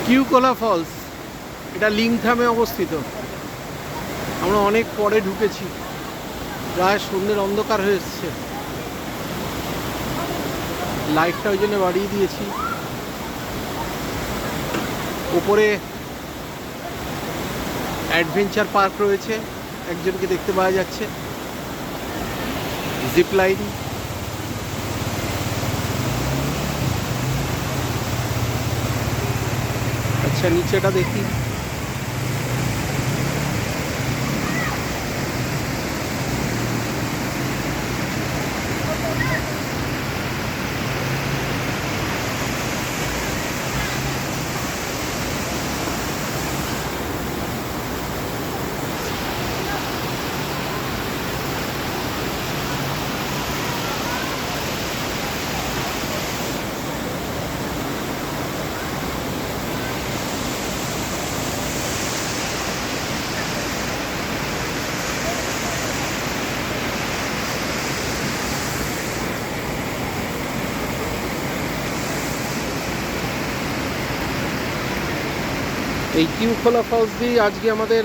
কিউকোলা false, এটা লিংথামে অবস্থিত। আমরা অনেক পরে ঢুকেছি, প্রায় সন্ধ্যের অন্ধকার হয়ে এসছে। লাইটটা ওই জন্য বাড়িয়ে দিয়েছি। ওপরে অ্যাডভেঞ্চার পার্ক রয়েছে, একজনকে দেখতে পাওয়া যাচ্ছে, জিপ লাইন। আচ্ছা, নিচেটা দেখি। এই কিউকোলা ফলস দিয়ে আজকে আমাদের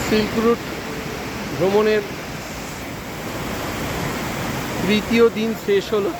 সিল্ক রুট ভ্রমণের তৃতীয় দিন শেষ হলো।